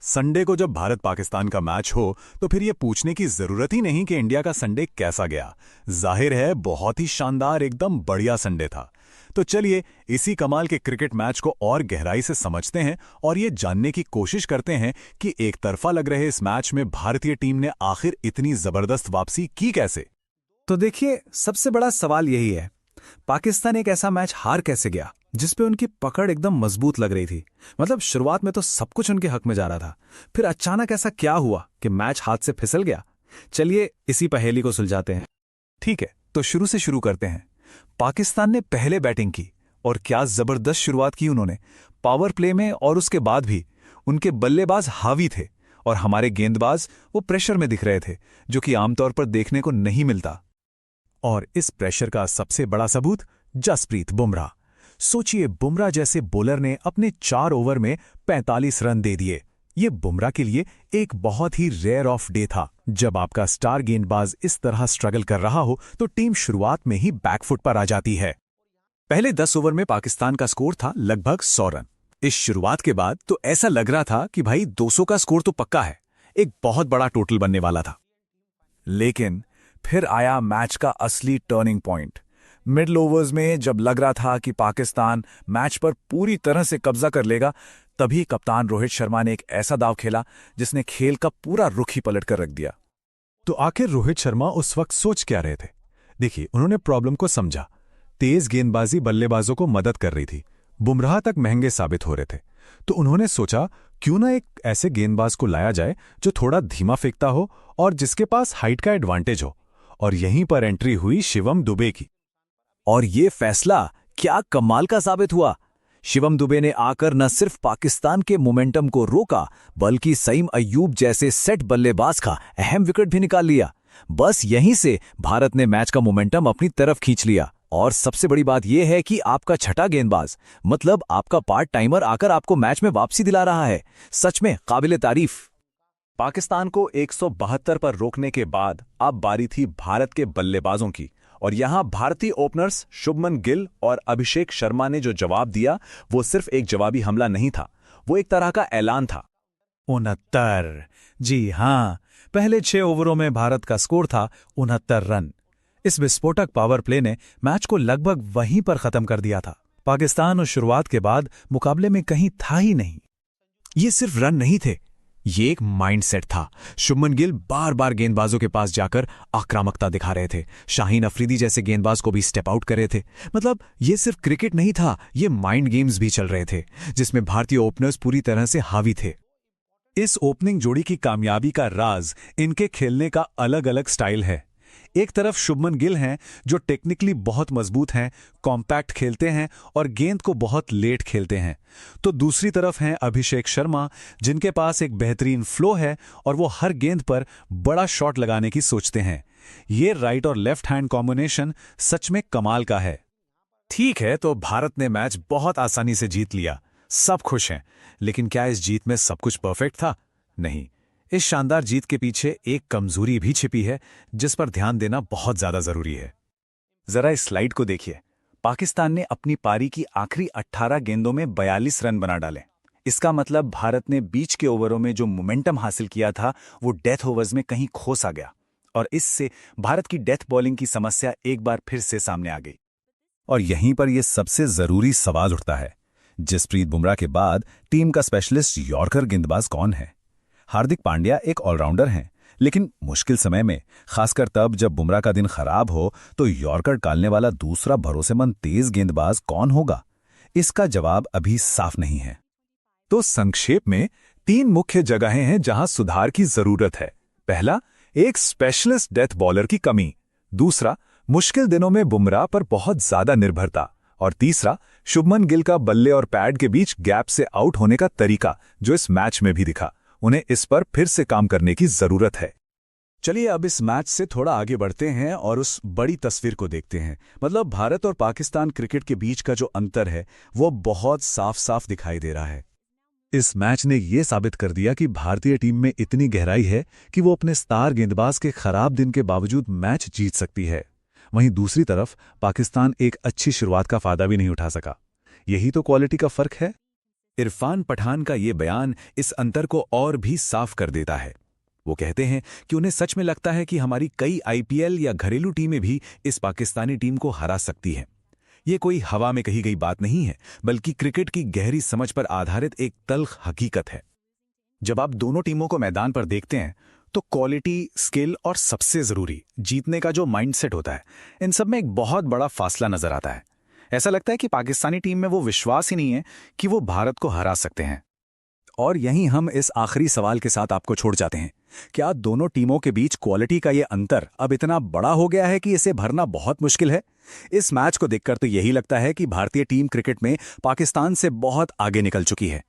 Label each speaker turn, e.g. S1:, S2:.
S1: Sunday को जब भारत पाकिस्तान का मैच हो तो फिर ये पूछने की जरूरत ही नहीं कि इंडिया का संडे कैसा गया। जाहिर है बहुत ही शानदार, एकदम बढ़िया संडे था। तो चलिए इसी कमाल के क्रिकेट मैच को और गहराई से समझते हैं और ये जानने की कोशिश करते हैं कि एक तरफा लग रहे इस मैच में भारतीय टीम ने आखिर इतनी जबरदस्त वापसी की कैसे।
S2: तो देखिए, सबसे बड़ा सवाल यही है, पाकिस्तान एक ऐसा मैच हार कैसे गया जिसपे उनकी पकड़ एकदम मजबूत लग रही थी। मतलब शुरुआत में तो सब कुछ उनके हक में जा रहा था, फिर अचानक ऐसा क्या हुआ कि मैच हाथ से फिसल गया। चलिए इसी पहेली को सुलझाते हैं।
S1: ठीक है, तो शुरू से शुरू करते हैं। पाकिस्तान ने पहले बैटिंग की और क्या जबरदस्त शुरुआत की उन्होंने, पावर प्ले में, और उसके बाद भी उनके बल्लेबाज हावी थे और हमारे गेंदबाज वो प्रेशर में दिख रहे थे, जो कि आमतौर पर देखने को नहीं मिलता। और इस प्रेशर का सबसे बड़ा सबूत जसप्रीत बुमराह। सोचिए, बुमराह जैसे बॉलर ने अपने 4 ओवर में 45 रन दे दिए। ये बुमराह के लिए एक बहुत ही रेयर ऑफ डे था। जब आपका स्टार गेंदबाज इस तरह स्ट्रगल कर रहा हो तो टीम शुरुआत में ही बैकफुट पर आ जाती है। पहले 10 ओवर में पाकिस्तान का स्कोर था लगभग 100 रन। इस शुरुआत के बाद तो ऐसा लग रहा था कि भाई 200 का स्कोर तो पक्का है, एक बहुत बड़ा टोटल बनने वाला था। लेकिन फिर आया मैच का असली टर्निंग पॉइंट। मिडल ओवर्स में जब लग रहा था कि पाकिस्तान मैच पर पूरी तरह से कब्जा कर लेगा, तभी कप्तान रोहित शर्मा ने एक ऐसा दाव खेला जिसने खेल का पूरा रुख ही पलट कर रख दिया। तो आखिर रोहित शर्मा उस वक्त सोच क्या रहे थे? देखिए, उन्होंने प्रॉब्लम को समझा। तेज गेंदबाजी बल्लेबाजों को मदद कर रही थी, बुमराह तक महंगे साबित हो रहे थे। तो उन्होंने सोचा, क्यों ना एक ऐसे गेंदबाज को लाया जाए जो थोड़ा धीमा फेंकता हो और जिसके पास हाइट का एडवांटेज हो। और यहीं पर एंट्री हुई शिवम दुबे की। और ये फैसला क्या कमाल का साबित हुआ। शिवम दुबे ने आकर न सिर्फ पाकिस्तान के मोमेंटम को रोका, बल्कि सईम अय्यूब जैसे सेट बल्लेबाज का अहम विकेट भी निकाल लिया। बस यहीं से भारत ने मैच का मोमेंटम अपनी तरफ खींच लिया। और सबसे बड़ी बात यह है कि आपका छठा गेंदबाज, मतलब आपका पार्ट टाइमर, आकर आपको मैच में वापसी दिला रहा है। सच में काबिले तारीफ। पाकिस्तान को 172 पर रोकने के बाद अब बारी थी भारत के बल्लेबाजों की। और यहां भारतीय ओपनर्स शुभमन गिल और अभिषेक शर्मा ने जो जवाब दिया, वो सिर्फ एक जवाबी हमला नहीं था, वो एक तरह का ऐलान था।
S2: 69, जी हां, पहले 6 ओवरों में भारत का स्कोर था 69 रन। इस विस्फोटक पावर प्ले ने मैच को लगभग वहीं पर खत्म कर दिया था। पाकिस्तान उस शुरुआत के बाद मुकाबले में कहीं था ही नहीं।
S1: ये सिर्फ रन नहीं थे, ये एक माइंडसेट था। शुभमन गिल बार बार गेंदबाजों के पास जाकर आक्रामकता दिखा रहे थे। शाहीन अफरीदी जैसे गेंदबाज को भी स्टेप आउट कर रहे थे। मतलब ये सिर्फ क्रिकेट नहीं था, ये माइंड गेम्स भी चल रहे थे, जिसमें भारतीय ओपनर्स पूरी तरह से हावी थे। इस ओपनिंग जोड़ी की कामयाबी का राज इनके खेलने का अलग अलग स्टाइल है। एक तरफ शुभमन गिल हैं जो टेक्निकली बहुत मजबूत हैं, कॉम्पैक्ट खेलते हैं और गेंद को बहुत लेट खेलते हैं। तो दूसरी तरफ हैं अभिषेक शर्मा, जिनके पास एक बेहतरीन फ्लो है और वो हर गेंद पर बड़ा शॉट लगाने की सोचते हैं। ये राइट और लेफ्ट हैंड कॉम्बिनेशन सच में कमाल का है। ठीक है, तो भारत ने मैच बहुत आसानी से जीत लिया, सब खुश हैं। लेकिन क्या इस जीत में सब कुछ परफेक्ट था? नहीं। इस शानदार जीत के पीछे एक कमजोरी भी छिपी है, जिस पर ध्यान देना बहुत ज्यादा जरूरी है। जरा इस स्लाइड को देखिए। पाकिस्तान ने अपनी पारी की आखिरी 18 गेंदों में 42 रन बना डाले। इसका मतलब भारत ने बीच के ओवरों में जो मोमेंटम हासिल किया था, वो डेथ ओवर्स में कहीं खो सा गया। और इससे भारत की डेथ बॉलिंग की समस्या एक बार फिर से सामने आ गई। और यहीं पर यह सबसे जरूरी सवाल उठता है, जसप्रीत बुमराह के बाद टीम का स्पेशलिस्ट यॉर्कर गेंदबाज कौन है? हार्दिक पांड्या एक ऑलराउंडर हैं, लेकिन मुश्किल समय में, खासकर तब जब बुमराह का दिन खराब हो, तो यॉर्कर डालने वाला दूसरा भरोसेमंद तेज गेंदबाज कौन होगा? इसका जवाब अभी साफ नहीं है। तो संक्षेप में 3 मुख्य जगहें हैं जहां सुधार की जरूरत है। पहला, एक स्पेशलिस्ट डेथ बॉलर की कमी। दूसरा, मुश्किल दिनों में बुमराह पर बहुत ज्यादा निर्भरता। और तीसरा, शुभमन गिल का बल्ले और पैड के बीच गैप से आउट होने का तरीका, जो इस मैच में भी दिखा। उन्हें इस पर फिर से काम करने की जरूरत है। चलिए अब इस मैच से थोड़ा आगे बढ़ते हैं और उस बड़ी तस्वीर को देखते हैं। मतलब भारत और पाकिस्तान क्रिकेट के बीच का जो अंतर है, वो बहुत साफ साफ दिखाई दे रहा है। इस मैच ने यह साबित कर दिया कि भारतीय टीम में इतनी गहराई है कि वो अपने स्टार गेंदबाज के खराब दिन के बावजूद मैच जीत सकती है। वहीं दूसरी तरफ पाकिस्तान एक अच्छी शुरुआत का फायदा भी नहीं उठा सका। यही तो क्वालिटी का फर्क है।
S2: इरफान पठान का ये बयान इस अंतर को और भी साफ कर देता है। वो कहते हैं कि उन्हें सच में लगता है कि हमारी कई आईपीएल या घरेलू टीमें भी इस पाकिस्तानी टीम को हरा सकती हैं। ये कोई हवा में कही गई बात नहीं है, बल्कि क्रिकेट की गहरी समझ पर आधारित एक तल्ख हकीकत है।
S3: जब आप दोनों टीमों को मैदान पर देखते हैं तो क्वालिटी, स्किल और सबसे जरूरी जीतने का जो माइंडसेट होता है, इन सब में एक बहुत बड़ा फासला नजर आता है। ऐसा लगता है कि पाकिस्तानी टीम में वो विश्वास ही नहीं है कि वो भारत को हरा सकते हैं।
S2: और यहीं हम इस आखिरी सवाल के साथ आपको छोड़ जाते हैं। क्या दोनों टीमों के बीच क्वालिटी का ये अंतर अब इतना बड़ा हो गया है कि इसे भरना बहुत मुश्किल है? इस मैच को देखकर तो यही लगता है कि भारतीय टीम क्रिकेट में पाकिस्तान से बहुत आगे निकल चुकी है।